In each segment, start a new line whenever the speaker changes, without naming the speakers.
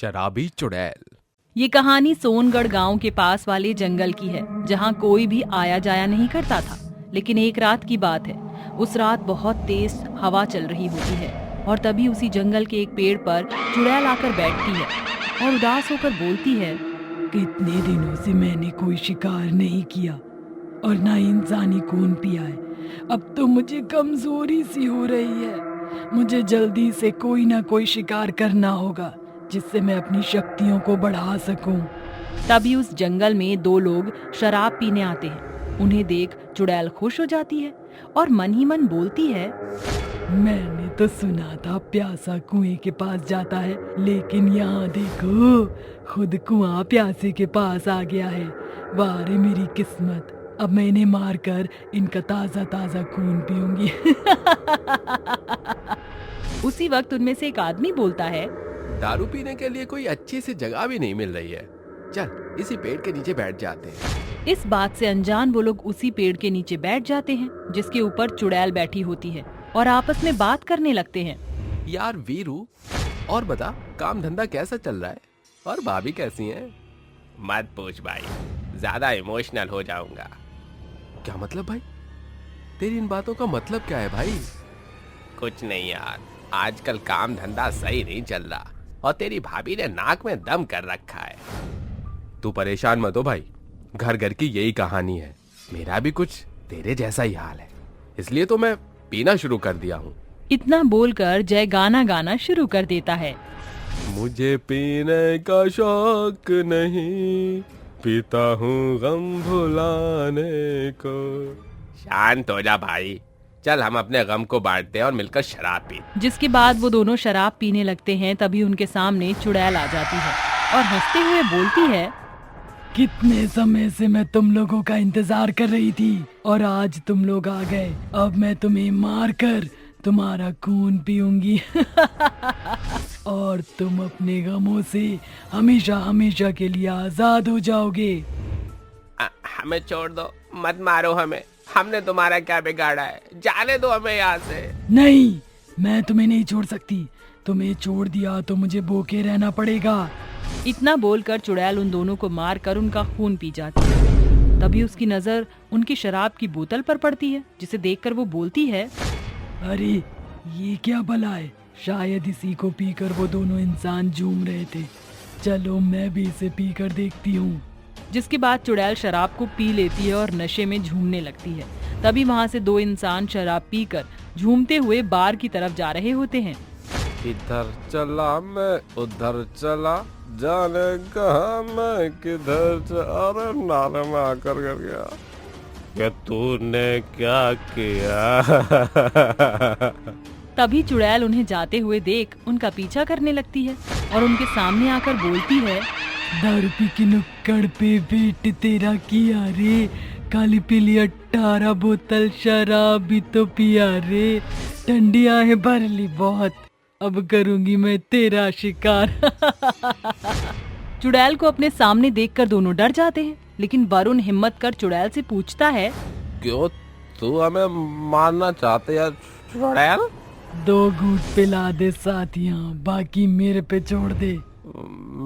शराबी चुड़ैल।
ये कहानी सोनगढ़ गांव के पास वाले जंगल की है, जहां कोई भी आया जाया नहीं करता था। लेकिन एक रात की बात है। उस रात बहुत तेज हवा चल रही होती है और तभी उसी जंगल के एक पेड़ पर चुड़ैल आकर बैठती है और उदास होकर बोलती है।
कितने दिनों से मैंने कोई शिकार नहीं किया और ना इंसानी खून पिया है। अब तो मुझे कमजोरी सी हो रही है। मुझे जल्दी से कोई ना कोई शिकार करना होगा जिससे मैं अपनी शक्तियों को बढ़ा सकूं।
तभी उस जंगल में दो लोग शराब पीने आते हैं। उन्हें देख चुड़ैल खुश हो जाती है और मन ही मन बोलती है।
मैंने तो सुना था प्यासा कुएं के पास जाता है, लेकिन यहाँ देखो खुद कुआं प्यासे के पास आ गया है। वाह रे मेरी किस्मत, अब मैं इन्हें मारकर इनका ताजा ताजा खून पीऊंगी।
उसी वक्त उनमें से एक आदमी बोलता है।
दारू पीने के लिए कोई अच्छी सी जगह भी नहीं मिल रही है, चल इसी पेड़ के नीचे बैठ जाते हैं।
इस बात से अनजान वो लोग उसी पेड़ के नीचे बैठ जाते हैं जिसके ऊपर चुड़ैल बैठी होती है और आपस में बात करने लगते हैं।
यार वीरू, और बता काम धंधा कैसा चल रहा है और भाभी कैसी हैं?
मत पूछ भाई, ज्यादा इमोशनल हो जाऊंगा।
क्या मतलब भाई? तेरी इन बातों का मतलब क्या है भाई?
कुछ नहीं यार, आजकल काम धंधा सही नहीं चल रहा और तेरी भाभी ने नाक में दम कर रखा है।
तू परेशान मत हो भाई, घर घर की यही कहानी है। मेरा भी कुछ तेरे जैसा ही हाल है, इसलिए तो मैं पीना शुरू कर दिया हूँ।
इतना बोलकर जय गाना गाना शुरू कर देता है।
मुझे पीने का शौक नहीं, पीता हूँ गम भुलाने को।
शांत हो जा भाई, चल हम अपने गम को बांटते हैं और मिलकर शराब पी।
जिसके बाद वो दोनों शराब पीने लगते हैं। तभी उनके सामने चुड़ैल आ जाती है और हंसते हुए बोलती है।
कितने समय से मैं तुम लोगों का इंतजार कर रही थी और आज तुम लोग आ गए। अब मैं तुम्हें मारकर तुम्हारा खून पीऊंगी। और तुम अपने गमों से हमेशा हमेशा के लिए आजाद हो जाओगे।
हमें छोड़ दो, मत मारो हमें, हमने तुम्हारा क्या बिगाड़ा है, जाने दो हमें यहाँ से।
नहीं, मैं तुम्हें नहीं छोड़ सकती। तुम्हें छोड़ दिया तो मुझे भूखे रहना पड़ेगा।
इतना बोलकर चुड़ैल उन दोनों को मारकर उनका खून पी जाती है। तभी उसकी नजर उनकी शराब की बोतल पर पड़ती है, जिसे देखकर वो बोलती है।
अरे ये क्या भला है, शायद इसी को पीकर वो दोनों इंसान झूम रहे थे। चलो मैं भी इसे पीकर देखती हूँ।
जिसके बाद चुड़ैल शराब को पी लेती है और नशे में झूमने लगती है। तभी वहाँ से दो इंसान शराब पीकर झूमते हुए बार की तरफ जा रहे होते हैं।
इधर चला मैं उधर चला, जाने कहा मैं किधर अरे नारे में आकर गिर गया। क्या तूने क्या किया?
तभी चुड़ैल उन्हें जाते हुए देख उनका पीछा करने लगती है और उनके सामने आकर बोलती है।
दारू पी के नुक्कड़ पे बेट तेरा किया रे, काली पीली 18 बोतल शराब भी तो पिया रे, ठंडियां है भर ली बहुत, अब करूंगी मैं तेरा शिकार।
चुड़ैल को अपने सामने देखकर दोनों डर जाते हैं, लेकिन वरुण हिम्मत कर चुड़ैल से पूछता है।
क्यों तू हमें मारना चाहते यार चुड़ैल?
2 घूंट पिला दे साथियां, बाकी मेरे पे छोड़ दे।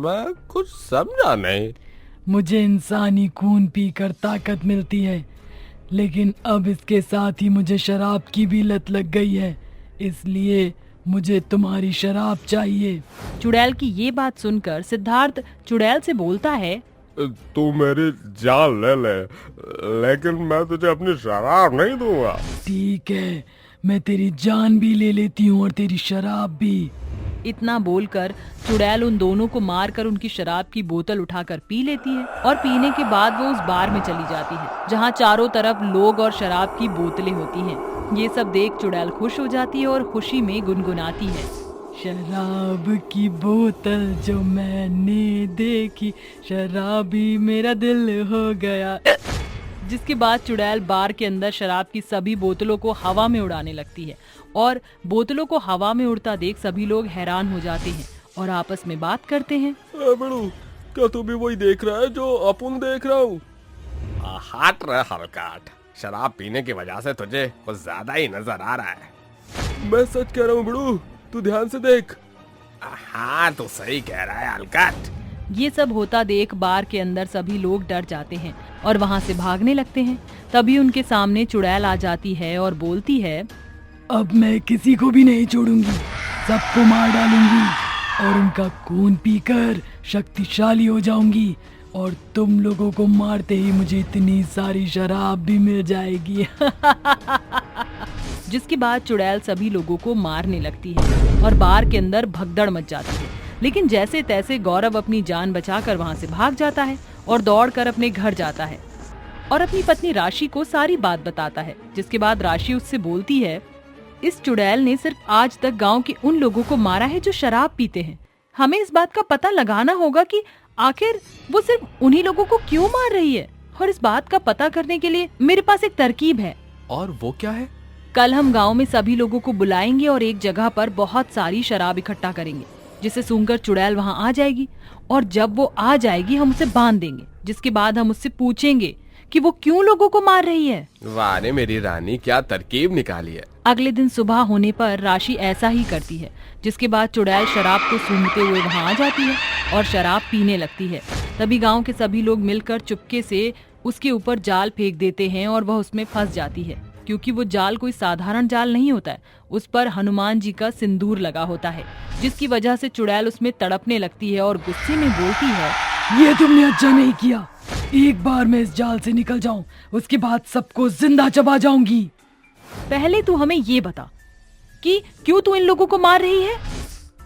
मैं कुछ समझा नहीं।
मुझे इंसानी खून पीकर ताकत मिलती है, लेकिन अब इसके साथ ही मुझे शराब की भी लत लग गई है, इसलिए मुझे तुम्हारी शराब चाहिए।
चुड़ैल की ये बात सुनकर सिद्धार्थ चुड़ैल से बोलता है।
तू मेरी जान ले ले, लेकिन मैं तुझे अपनी शराब नहीं दूंगा।
ठीक है, मैं तेरी जान भी ले लेती हूँ और तेरी शराब भी।
इतना बोलकर चुड़ैल उन दोनों को मारकर उनकी शराब की बोतल उठाकर पी लेती है और पीने के बाद वो उस बार में चली जाती है, जहाँ चारों तरफ लोग और शराब की बोतलें होती हैं। ये सब देख चुड़ैल खुश हो जाती है और खुशी में गुनगुनाती है।
शराब की बोतल जो मैंने देखी, शराबी मेरा दिल हो गया।
जिसके बाद चुड़ैल बार के अंदर शराब की सभी बोतलों को हवा में उड़ाने लगती है और बोतलों को हवा में उड़ता देख सभी लोग हैरान हो जाते हैं और आपस में बात करते हैं।
बड़ू, क्या तू भी वही देख रहा है जो अपन देख रहा हूँ?
हट रहा हलकाट, शराब पीने की वजह से तुझे कुछ ज्यादा ही नजर आ रहा है।
मैं सच कह रहा हूँ बड़ू, तू ध्यान से देख।
हाँ तो सही कह रहा है हलकट।
ये सब होता देख बार के अंदर सभी लोग डर जाते हैं और वहाँ से भागने लगते हैं। तभी उनके सामने चुड़ैल आ जाती है और बोलती है,
अब मैं किसी को भी नहीं छोड़ूंगी, सबको मार डालूंगी और उनका खून पीकर शक्तिशाली हो जाऊंगी और तुम लोगों को मारते ही मुझे इतनी सारी शराब भी मिल जाएगी।
जिसके बाद चुड़ैल सभी लोगों को मारने लगती है और बार के अंदर भगदड़ मच जाती है। लेकिन जैसे तैसे गौरव अपनी जान बचाकर वहाँ से भाग जाता है और दौड़कर अपने घर जाता है और अपनी पत्नी राशि को सारी बात बताता है। जिसके बाद राशि उससे बोलती है, इस चुड़ैल ने सिर्फ आज तक गांव के उन लोगों को मारा है जो शराब पीते हैं। हमें इस बात का पता लगाना होगा कि आखिर वो सिर्फ उन्हीं लोगों को क्यों मार रही है, और इस बात का पता करने के लिए मेरे पास एक तरकीब है।
और वो क्या है?
कल हम गांव में सभी लोगों को बुलाएंगे और एक जगह पर बहुत सारी शराब इकट्ठा करेंगे, जिसे सुनकर चुड़ैल वहां आ जाएगी और जब वो आ जाएगी हम उसे बांध देंगे। जिसके बाद हम उससे पूछेंगे कि वो क्यों लोगों को मार रही है।
वाह रे मेरी रानी, क्या तरकीब निकाली है।
अगले दिन सुबह होने पर राशि ऐसा ही करती है। जिसके बाद चुड़ैल शराब को सूंघते हुए वहां आ जाती है और शराब पीने लगती है। तभी गांव के सभी लोग मिलकर चुपके से उसके ऊपर जाल फेंक देते हैं और वह उसमें फंस जाती है, क्योंकि वो जाल कोई साधारण जाल नहीं होता है। उस पर हनुमान जी का सिंदूर लगा होता है, जिसकी वजह से चुड़ैल उसमें तड़पने लगती है और गुस्से में बोलती है,
ये तुमने अच्छा नहीं किया। एक बार मैं इस जाल से निकल जाऊं, उसके बाद सबको जिंदा चबा जाऊंगी।
पहले तू हमें ये बता कि क्यों तू इन लोगों को मार रही है।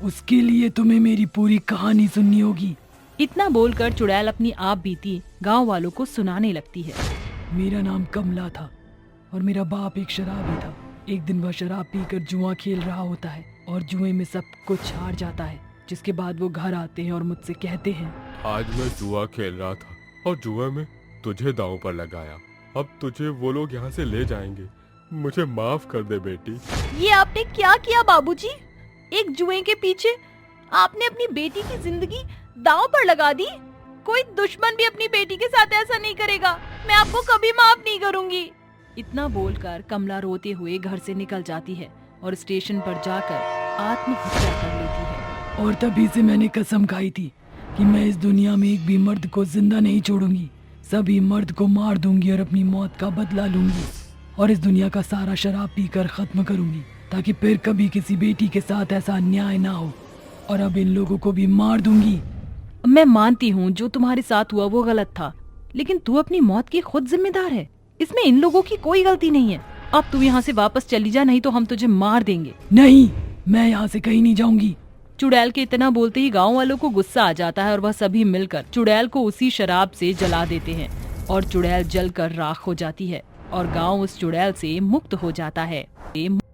उसके लिए तुम्हें मेरी पूरी कहानी सुननी होगी।
इतना बोलकर चुड़ैल अपनी आप बीती गांव वालों को सुनाने लगती है।
मेरा नाम कमला था और मेरा बाप एक शराबी था। एक दिन वह शराब पीकर जुआ खेल रहा होता है और जुए में सब कुछ हार जाता है। जिसके बाद वो घर आते हैं और मुझसे कहते हैं,
आज मैं जुआ खेल रहा था और जुए में तुझे दांव पर लगाया। अब तुझे वो लोग यहाँ से ले जाएंगे, मुझे माफ कर दे बेटी।
ये आपने क्या किया बाबूजी? एक जुए के पीछे आपने अपनी बेटी की जिंदगी दांव पर लगा दी। कोई दुश्मन भी अपनी बेटी के साथ ऐसा नहीं करेगा। मैं आपको कभी माफ नहीं करूंगी। इतना बोलकर कमला रोते हुए घर से निकल जाती है और स्टेशन पर जाकर आत्महत्या कर लेती है।
और तभी से मैंने कसम खाई थी कि मैं इस दुनिया में एक भी मर्द को जिंदा नहीं छोड़ूंगी। सभी मर्द को मार दूंगी और अपनी मौत का बदला लूंगी और इस दुनिया का सारा शराब पीकर खत्म करूंगी, ताकि फिर कभी किसी बेटी के साथ ऐसा अन्याय ना हो। और अब इन लोगों को भी मार दूंगी।
मैं मानती हूँ जो तुम्हारे साथ हुआ वो गलत था, लेकिन तू अपनी मौत की खुद जिम्मेदार है। इसमें इन लोगों की कोई गलती नहीं है। अब तू यहाँ से वापस चली जा, नहीं तो हम तुझे मार देंगे।
नहीं, मैं यहाँ से कहीं नहीं जाऊंगी।
चुड़ैल के इतना बोलते ही गांव वालों को गुस्सा आ जाता है और वह सभी मिलकर चुड़ैल को उसी शराब से जला देते हैं और चुड़ैल जलकर राख हो जाती है और गांव उस चुड़ैल से मुक्त हो जाता है।